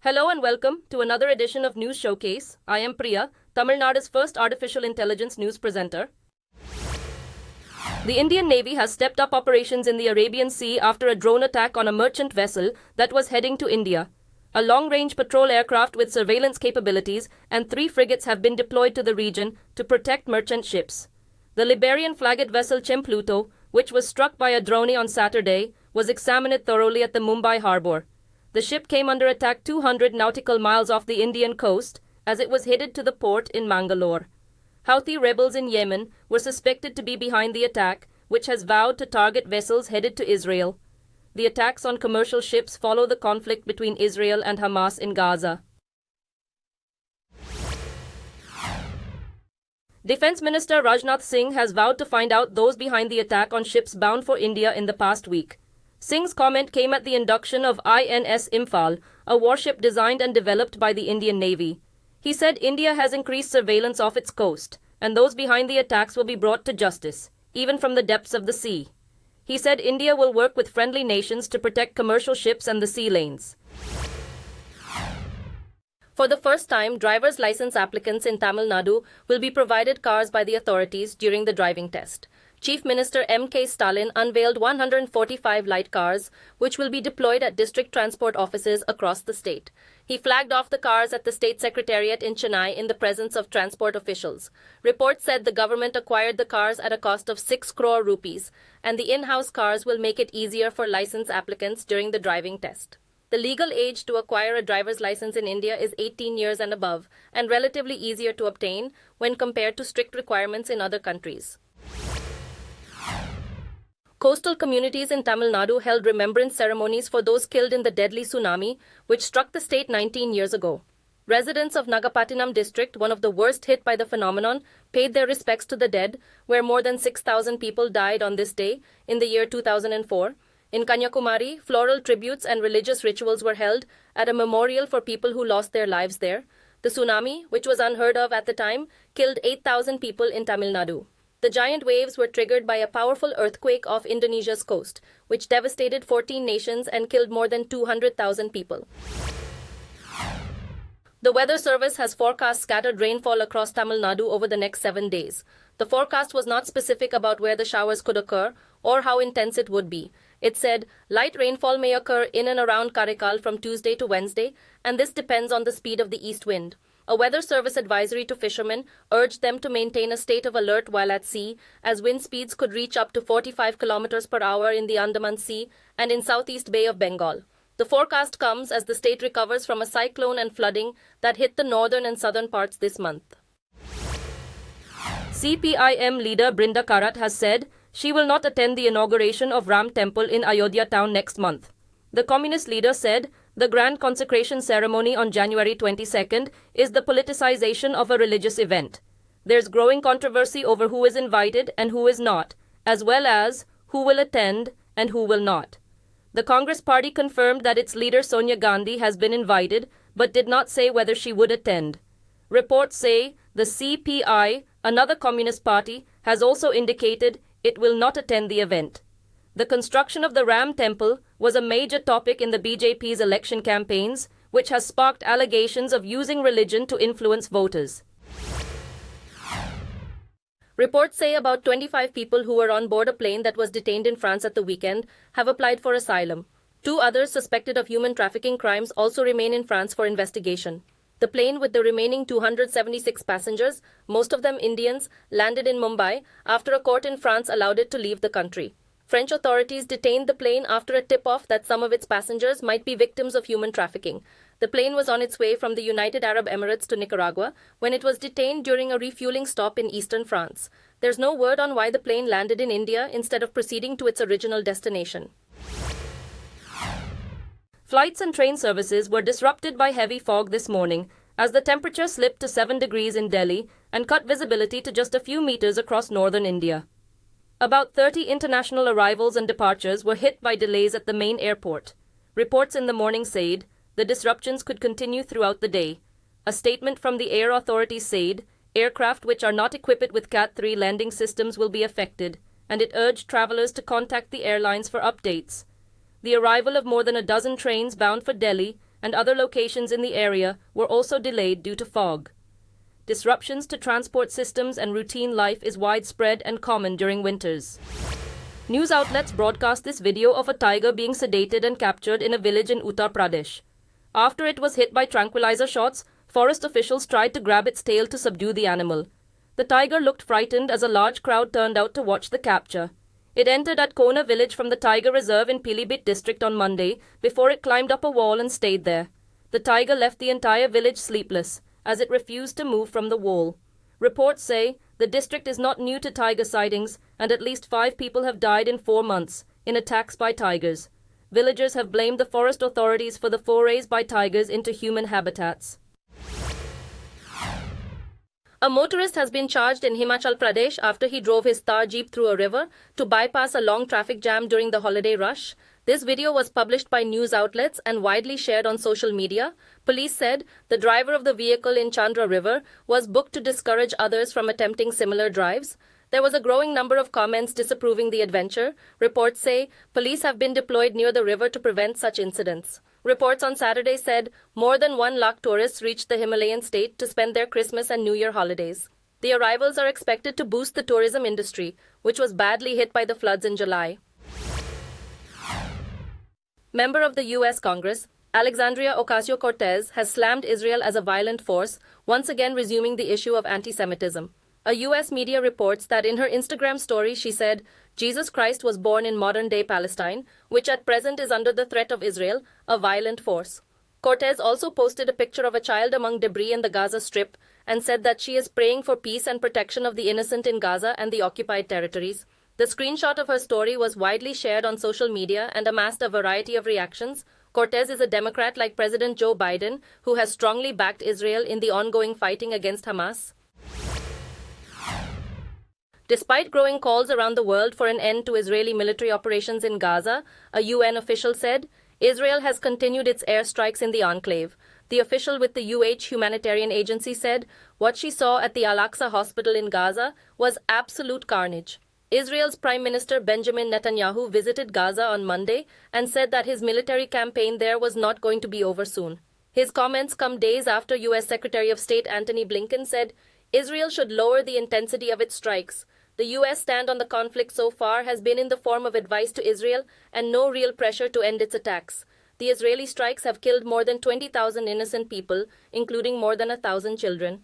Hello and welcome to another edition of News Showcase. I am Priya, Tamil Nadu's first artificial intelligence news presenter. The Indian Navy has stepped up operations in the Arabian Sea after a drone attack on a merchant vessel that was heading to India. A long-range patrol aircraft with surveillance capabilities and 3 frigates have been deployed to the region to protect merchant ships. The Liberian-flagged vessel Chimpluto, which was struck by a drone on Saturday, was examined thoroughly at the Mumbai harbour. The ship came under attack 200 nautical miles off the Indian coast as it was headed to the port in Mangalore. Houthi rebels in Yemen were suspected to be behind the attack, which has vowed to target vessels headed to Israel. The attacks on commercial ships follow the conflict between Israel and Hamas in Gaza. Defense Minister Rajnath Singh has vowed to find out those behind the attack on ships bound for India in the past week. Singh's comment came at the induction of INS Imphal, a warship designed and developed by the Indian Navy. He said India has increased surveillance off its coast, and those behind the attacks will be brought to justice, even from the depths of the sea. He said India will work with friendly nations to protect commercial ships and the sea lanes. For the first time, driver's license applicants in Tamil Nadu will be provided cars by the authorities during the driving test. Chief Minister M.K. Stalin unveiled 145 light cars, which will be deployed at district transport offices across the state. He flagged off the cars at the state secretariat in Chennai in the presence of transport officials. Reports said the government acquired the cars at a cost of 6 crore rupees, and the in-house cars will make it easier for license applicants during the driving test. The legal age to acquire a driver's license in India is 18 years and above, and relatively easier to obtain when compared to strict requirements in other countries. Coastal communities in Tamil Nadu held remembrance ceremonies for those killed in the deadly tsunami, which struck the state 19 years ago. Residents of Nagapattinam district, one of the worst hit by the phenomenon, paid their respects to the dead, where more than 6,000 people died on this day in the year 2004. In Kanyakumari, floral tributes and religious rituals were held at a memorial for people who lost their lives there. The tsunami, which was unheard of at the time, killed 8,000 people in Tamil Nadu. The giant waves were triggered by a powerful earthquake off Indonesia's coast, which devastated 14 nations and killed more than 200,000 people. The Weather Service has forecast scattered rainfall across Tamil Nadu over the next 7 days. The forecast was not specific about where the showers could occur or how intense it would be. It said light rainfall may occur in and around Karaikal from Tuesday to Wednesday, and this depends on the speed of the east wind. A weather service advisory to fishermen urged them to maintain a state of alert while at sea, as wind speeds could reach up to 45 kilometers per hour in the Andaman Sea and in southeast Bay of Bengal. The forecast comes as the state recovers from a cyclone and flooding that hit the northern and southern parts this month. CPIM leader Brinda Karat has said she will not attend the inauguration of Ram Temple in Ayodhya town next month. The communist leader said the grand consecration ceremony on January 22nd is the politicization of a religious event. There's growing controversy over who is invited and who is not, as well as who will attend and who will not. The Congress party confirmed that its leader Sonia Gandhi has been invited, but did not say whether she would attend. Reports say the CPI, another communist party, has also indicated it will not attend the event. The construction of the Ram Temple was a major topic in the BJP's election campaigns, which has sparked allegations of using religion to influence voters. Reports say about 25 people who were on board a plane that was detained in France at the weekend have applied for asylum. 2 others suspected of human trafficking crimes also remain in France for investigation. The plane with the remaining 276 passengers, most of them Indians, landed in Mumbai after a court in France allowed it to leave the country. French authorities detained the plane after a tip-off that some of its passengers might be victims of human trafficking. The plane was on its way from the United Arab Emirates to Nicaragua when it was detained during a refueling stop in eastern France. There's no word on why the plane landed in India instead of proceeding to its original destination. Flights and train services were disrupted by heavy fog this morning as the temperature slipped to 7 degrees in Delhi and cut visibility to just a few meters across northern India. About 30 international arrivals and departures were hit by delays at the main airport. Reports in the morning said the disruptions could continue throughout the day. A statement from the air authorities said aircraft which are not equipped with Cat-3 landing systems will be affected, and it urged travelers to contact the airlines for updates. The arrival of more than a dozen trains bound for Delhi and other locations in the area were also delayed due to fog. Disruptions to transport systems and routine life is widespread and common during winters. News outlets broadcast this video of a tiger being sedated and captured in a village in Uttar Pradesh. After it was hit by tranquilizer shots, forest officials tried to grab its tail to subdue the animal. The tiger looked frightened as a large crowd turned out to watch the capture. It entered at Kona village from the tiger reserve in Pilibhit district on Monday before it climbed up a wall and stayed there. The tiger left the entire village sleepless, as it refused to move from the wall. Reports say the district is not new to tiger sightings, and at least 5 people have died in 4 months in attacks by tigers. Villagers have blamed the forest authorities for the forays by tigers into human habitats. A motorist has been charged in Himachal Pradesh after he drove his Thar Jeep through a river to bypass a long traffic jam during the holiday rush. This video was published by news outlets and widely shared on social media. Police said the driver of the vehicle in Chandra River was booked to discourage others from attempting similar drives. There was a growing number of comments disapproving the adventure. Reports say police have been deployed near the river to prevent such incidents. Reports on Saturday said more than 1 lakh tourists reached the Himalayan state to spend their Christmas and New Year holidays. The arrivals are expected to boost the tourism industry, which was badly hit by the floods in July. Member of the U.S. Congress, Alexandria Ocasio Cortez, has slammed Israel as a violent force, once again resuming the issue of anti-Semitism. A U.S. media reports that in her Instagram story she said, Jesus Christ was born in modern-day Palestine, which at present is under the threat of Israel, a violent force. Cortez also posted a picture of a child among debris in the Gaza Strip and said that she is praying for peace and protection of the innocent in Gaza and the occupied territories. The screenshot of her story was widely shared on social media and amassed a variety of reactions. Cortez is a Democrat like President Joe Biden, who has strongly backed Israel in the ongoing fighting against Hamas. Despite growing calls around the world for an end to Israeli military operations in Gaza, a UN official said, Israel has continued its airstrikes in the enclave. The official with the humanitarian agency said what she saw at the Al-Aqsa hospital in Gaza was absolute carnage. Israel's Prime Minister Benjamin Netanyahu visited Gaza on Monday and said that his military campaign there was not going to be over soon. His comments come days after U.S. Secretary of State Antony Blinken said Israel should lower the intensity of its strikes. The U.S. stand on the conflict so far has been in the form of advice to Israel and no real pressure to end its attacks. The Israeli strikes have killed more than 20,000 innocent people, including more than 1,000 children.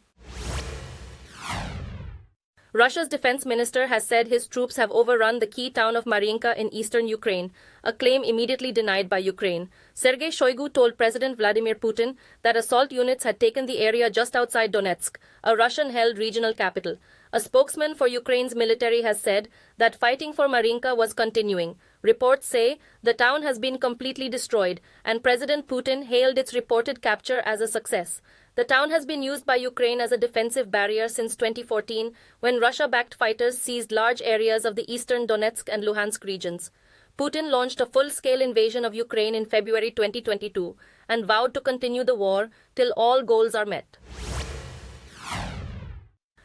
Russia's defense minister has said his troops have overrun the key town of Marinka in eastern Ukraine, a claim immediately denied by Ukraine. Sergei Shoigu told President Vladimir Putin that assault units had taken the area just outside Donetsk, a Russian-held regional capital. A spokesman for Ukraine's military has said that fighting for Marinka was continuing. Reports say the town has been completely destroyed, and President Putin hailed its reported capture as a success. The town has been used by Ukraine as a defensive barrier since 2014, when Russia-backed fighters seized large areas of the eastern Donetsk and Luhansk regions. Putin launched a full-scale invasion of Ukraine in February 2022 and vowed to continue the war till all goals are met.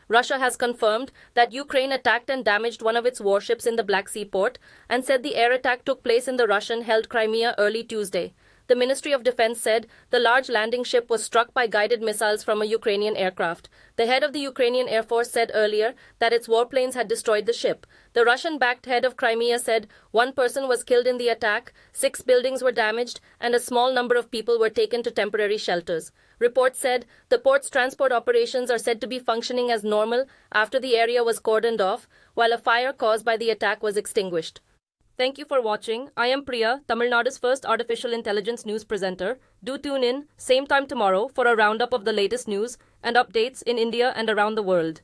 Russia has confirmed that Ukraine attacked and damaged one of its warships in the Black Sea port and said the air attack took place in the Russian-held Crimea early Tuesday. The Ministry of Defense said the large landing ship was struck by guided missiles from a Ukrainian aircraft. The head of the Ukrainian Air Force said earlier that its warplanes had destroyed the ship. The Russian-backed head of Crimea said 1 person was killed in the attack, 6 buildings were damaged, and a small number of people were taken to temporary shelters. Reports said the port's transport operations are said to be functioning as normal after the area was cordoned off, while a fire caused by the attack was extinguished. Thank you for watching. I am Priya, Tamil Nadu's first artificial intelligence news presenter. Do tune in, same time tomorrow, for a roundup of the latest news and updates in India and around the world.